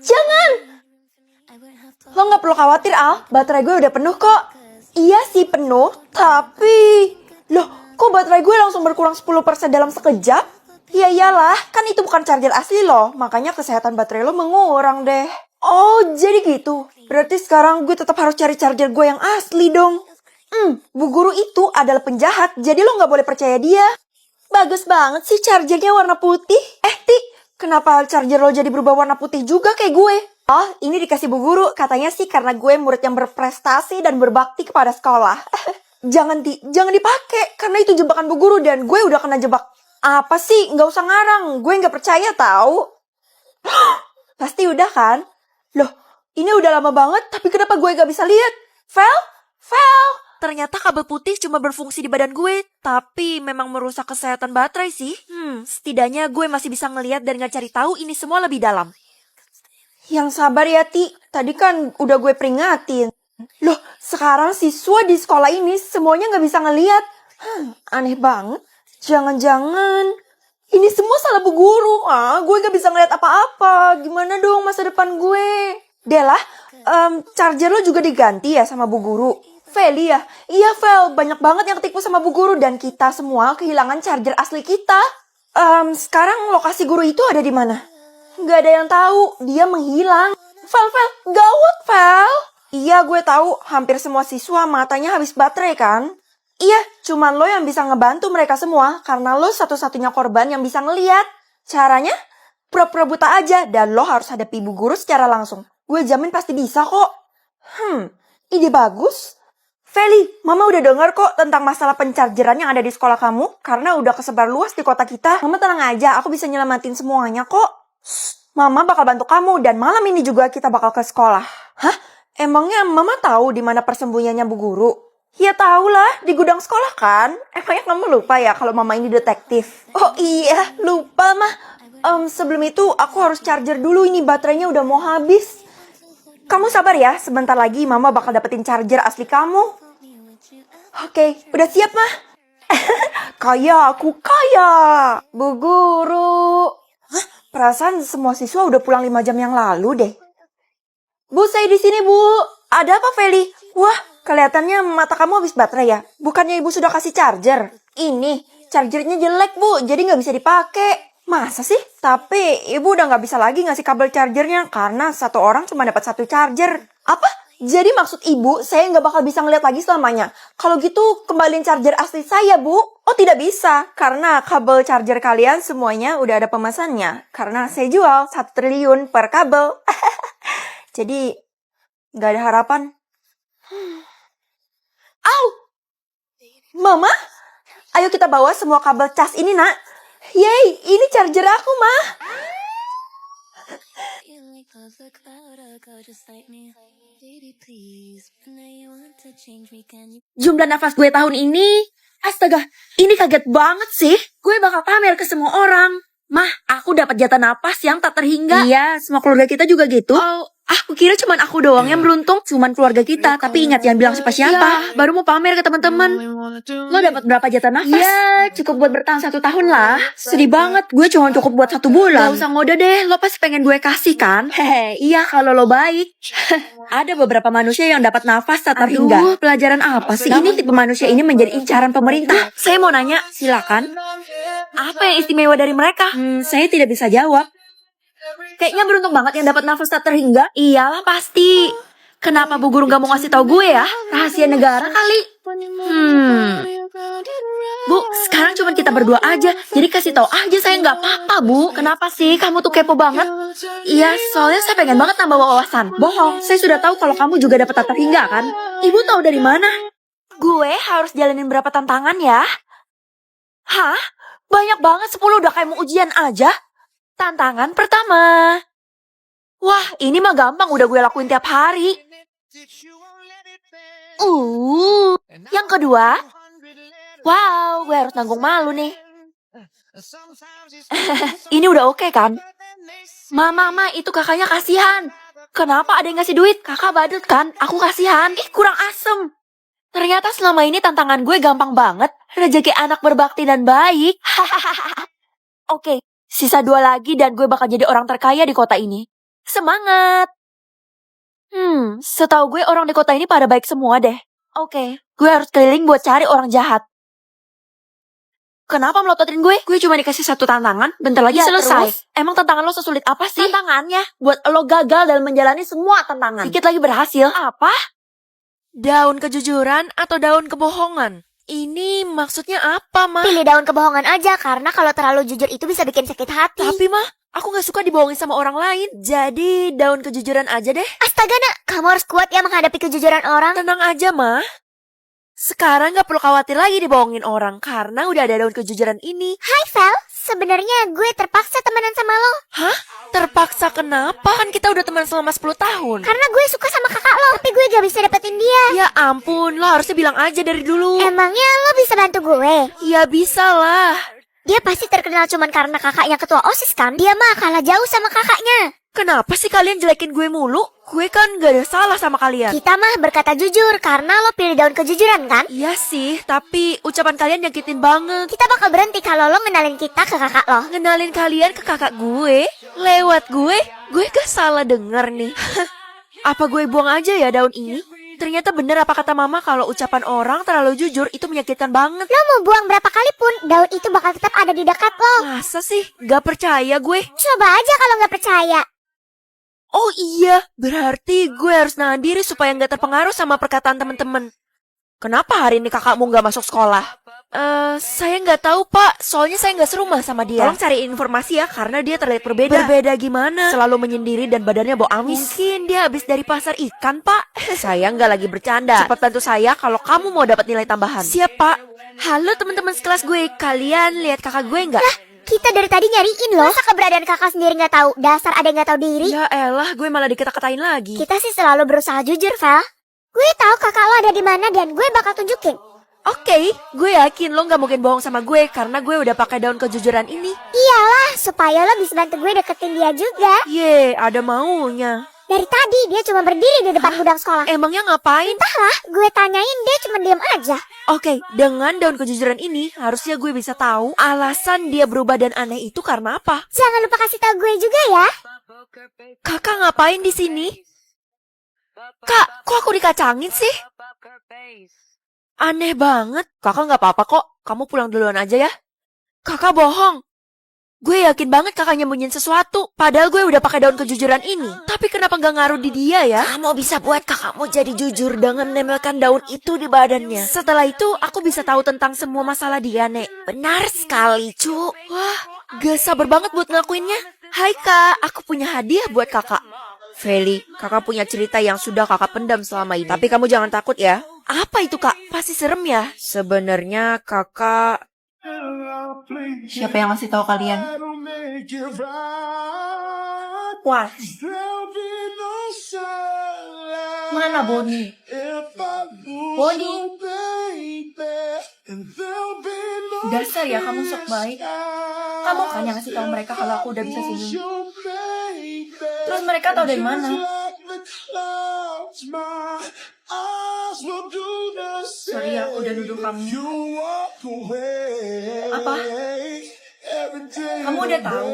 Jangan! Lo gak perlu khawatir, Al. Baterai gue udah penuh kok. Iya sih penuh, tapi... Loh, kok baterai gue langsung berkurang 10% dalam sekejap? Ya iyalah, kan itu bukan charger asli loh. Makanya kesehatan baterai lo mengurang deh. Oh, jadi gitu. Berarti sekarang gue tetap harus cari charger gue yang asli dong. Bu guru itu adalah penjahat, jadi lo gak boleh percaya dia. Bagus banget sih chargernya warna putih. Ti, kenapa charger lo jadi berubah warna putih juga kayak gue? Oh, ini dikasih bu guru. Katanya sih karena gue murid yang berprestasi dan berbakti kepada sekolah. Jangan dipakai, karena itu jebakan bu guru dan gue udah kena jebak. Apa sih? Gak usah ngarang, gue gak percaya tahu. Pasti udah kan? Loh, ini udah lama banget, tapi kenapa gue gak bisa lihat? Vel? Ternyata kabel putih cuma berfungsi di badan gue, tapi memang merusak kesehatan baterai sih. Setidaknya gue masih bisa ngelihat dan cari tahu ini semua lebih dalam. Yang sabar ya, Ti. Tadi kan udah gue peringatin. Loh, sekarang siswa di sekolah ini semuanya gak bisa ngelihat. Aneh banget. Jangan-jangan ini semua salah bu guru. Gue gak bisa ngeliat apa-apa. Gimana dong masa depan gue? Dela, charger lo juga diganti ya sama bu guru? Feli ya? Iya Vel, banyak banget yang ketipu sama bu guru dan kita semua kehilangan charger asli kita. Sekarang lokasi guru itu ada di mana? Gak ada yang tahu, dia menghilang. Vel, gawat Vel. Iya gue tahu, hampir semua siswa matanya habis baterai kan? Iya, cuman lo yang bisa ngebantu mereka semua karena lo satu-satunya korban yang bisa ngeliat. Caranya? Pura-pura buta aja dan lo harus hadapi bu guru secara langsung. Gue jamin pasti bisa kok. Ide bagus. Feli, Mama udah dengar kok tentang masalah pencargeran yang ada di sekolah kamu. Karena udah kesebar luas di kota kita. Mama tenang aja, aku bisa nyelamatin semuanya kok. Mama bakal bantu kamu dan malam ini juga kita bakal ke sekolah. Hah? Emangnya Mama tahu di mana persembunyiannya bu guru? Ya tahu lah, di gudang sekolah kan. Emangnya kamu lupa ya kalau Mama ini detektif? Oh iya, lupa mah. Sebelum itu aku harus charger dulu, ini baterainya udah mau habis. Kamu sabar ya, sebentar lagi Mama bakal dapetin charger asli kamu. Oke, udah siap mah? Aku kaya. Bu guru. Hah? Perasaan semua siswa udah pulang 5 jam yang lalu deh. Bu, saya di sini bu. Ada apa Feli? Wah, kelihatannya mata kamu habis baterai ya. Bukannya ibu sudah kasih charger? Ini, chargernya jelek bu, jadi nggak bisa dipakai. Masa sih? Tapi ibu udah gak bisa lagi ngasih kabel chargernya karena satu orang cuma dapat satu charger. Apa? Jadi maksud ibu saya gak bakal bisa ngeliat lagi selamanya? Kalau gitu kembaliin charger asli saya bu. Oh tidak bisa karena kabel charger kalian semuanya udah ada pemesannya. Karena saya jual 1 triliun per kabel. Jadi gak ada harapan. Au! Mama? Ayo kita bawa semua kabel cas ini nak. Yeay, ini charger aku, Mah. Jumlah nafas gue tahun ini, astaga, ini kaget banget sih. Gue bakal pamer ke semua orang. Mah, aku dapat jatah napas yang tak terhingga. Iya, semua keluarga kita juga gitu. Oh, aku kira cuman aku doang yang beruntung. Cuman keluarga kita, tapi ingat jangan bilang siapa-siapa. Baru mau pamer ke teman-teman. Lo dapat berapa jatah nafas? Ya, cukup buat bertahan 1 tahun lah. Sedih banget, gue cuma cukup buat 1 bulan. Gak usah ngode deh, lo pasti pengen gue kasih kan? Hehe, iya kalau lo baik. Ada beberapa manusia yang dapat nafas tak terhingga. Aduh, pelajaran apa sih? Ini tipe manusia ini menjadi incaran pemerintah. Saya mau nanya, silakan. Apa yang istimewa dari mereka? Saya tidak bisa jawab. Kayaknya beruntung banget yang dapat nafas tak terhingga. Iyalah pasti. Kenapa bu guru gak mau ngasih tahu gue ya? Rahasia negara kali. Bu, sekarang cuma kita berdua aja. Jadi kasih tahu aja saya nggak apa-apa bu. Kenapa sih? Kamu tuh kepo banget. Iya, soalnya saya pengen banget nambah wawasan. Bohong, saya sudah tahu kalau kamu juga dapat tak terhingga kan? Ibu tahu dari mana? Gue harus jalanin berapa tantangan ya? Hah? Banyak banget, 10 udah kayak mau ujian aja. Tantangan pertama. Wah, ini mah gampang, udah gue lakuin tiap hari. Yang kedua. Wow, gue harus nanggung malu nih. Ini udah oke kan? Mama, itu kakaknya kasihan. Kenapa ada yang ngasih duit? Kakak badut kan? Aku kasihan. Kurang asem. Ternyata selama ini tantangan gue gampang banget. Rezeki anak berbakti dan baik. Oke, Sisa 2 lagi dan gue bakal jadi orang terkaya di kota ini. Semangat! Setahu gue orang di kota ini pada baik semua deh. Oke, gue harus keliling buat cari orang jahat. Kenapa melototin gue? Gue cuma dikasih 1 tantangan, bentar lagi selesai. terus? Emang tantangan lo sesulit apa sih? Tantangannya buat lo gagal dalam menjalani semua tantangan. Dikit lagi berhasil. Apa? Daun kejujuran atau daun kebohongan? Ini maksudnya apa, Mah? Pilih daun kebohongan aja, karena kalau terlalu jujur itu bisa bikin sakit hati. Tapi, Mah, aku gak suka dibohongin sama orang lain. Jadi, daun kejujuran aja deh. Astaga, Nak, kamu harus kuat ya menghadapi kejujuran orang. Tenang aja, Mah. Sekarang gak perlu khawatir lagi dibohongin orang, karena udah ada daun kejujuran ini. Hai, Vel. Sebenarnya gue terpaksa temenan sama lo. Hah? Terpaksa kenapa? Kan kita udah teman selama 10 tahun. Karena gue suka sama kakak lo, tapi gue gak bisa dapetin dia. Ya ampun, lo harusnya bilang aja dari dulu. Emangnya lo bisa bantu gue? Ya bisa lah. Dia pasti terkenal cuman karena kakaknya ketua OSIS kan? Dia mah kalah jauh sama kakaknya. Kenapa sih kalian jelekin gue mulu? Gue kan gak ada salah sama kalian. Kita mah berkata jujur karena lo pilih daun kejujuran kan? Iya sih, tapi ucapan kalian nyakitin banget. Kita bakal berhenti kalau lo ngenalin kita ke kakak lo. Ngenalin kalian ke kakak gue? Lewat gue? Gue gak salah denger nih. Apa gue buang aja ya daun ini? Ternyata bener apa kata mama kalau ucapan orang terlalu jujur itu menyakitkan banget. Lo mau buang berapa kali pun, daun itu bakal tetap ada di dekat lo. Masa sih? Gak percaya gue. Coba aja kalau nggak percaya. Oh iya, berarti gue harus nahan diri supaya nggak terpengaruh sama perkataan teman-teman. Kenapa hari ini kakakmu nggak masuk sekolah? Saya nggak tahu pak, soalnya saya nggak serumah sama dia. Tolong cari informasi ya, karena dia terlihat berbeda. Berbeda gimana? Selalu menyendiri dan badannya bau amis. Mungkin dia habis dari pasar ikan pak. Saya nggak lagi bercanda. Cepat bantu saya kalau kamu mau dapat nilai tambahan. Siap pak. Halo teman-teman sekelas gue, kalian lihat kakak gue nggak? Kita dari tadi nyariin loh. Masa keberadaan kakak sendiri nggak tahu? Dasar ada yang nggak tahu diri. Ya elah, gue malah dikata-katain lagi. Kita sih selalu berusaha jujur, Vel. Gue tahu kakak lo ada di mana dan gue bakal tunjukin. Oke, gue yakin lo nggak mungkin bohong sama gue karena gue udah pakai daun kejujuran ini. Iyalah, supaya lo bisa bantu gue deketin dia juga. Ye, ada maunya. Dari tadi dia cuma berdiri di depan gudang sekolah. Emangnya ngapain? Entahlah, gue tanyain dia cuma diam aja. Oke, dengan daun kejujuran ini harusnya gue bisa tahu alasan dia berubah dan aneh itu karena apa. Jangan lupa kasih tahu gue juga ya. Kakak ngapain di sini? Kak, kok aku dikacangin sih? Aneh banget. Kakak nggak apa-apa kok. Kamu pulang duluan aja ya. Kakak bohong. Gue yakin banget kakak nyembunyiin sesuatu. Padahal gue udah pakai daun kejujuran ini. Tapi kenapa nggak ngaruh di dia ya? Kamu bisa buat kakakmu jadi jujur dengan menempelkan daun itu di badannya. Setelah itu aku bisa tahu tentang semua masalah dia, Nek. Benar sekali, Cu. Wah, gak sabar banget buat ngelakuinnya. Hai kak, aku punya hadiah buat kakak. Feli, kakak punya cerita yang sudah kakak pendam selama ini. Tapi kamu jangan takut ya. Apa itu kak? Pasti serem ya? Sebenarnya kakak... Siapa yang ngasih tahu kalian? Wah, Mana Boni? Boni. Dasar ya kamu sok baik. Kamu kan yang ngasih tahu mereka kalau aku udah bisa senyum. Terus mereka tahu dari mana? Sorry aku udah nuduh kamu. Apa? Kamu udah tahu?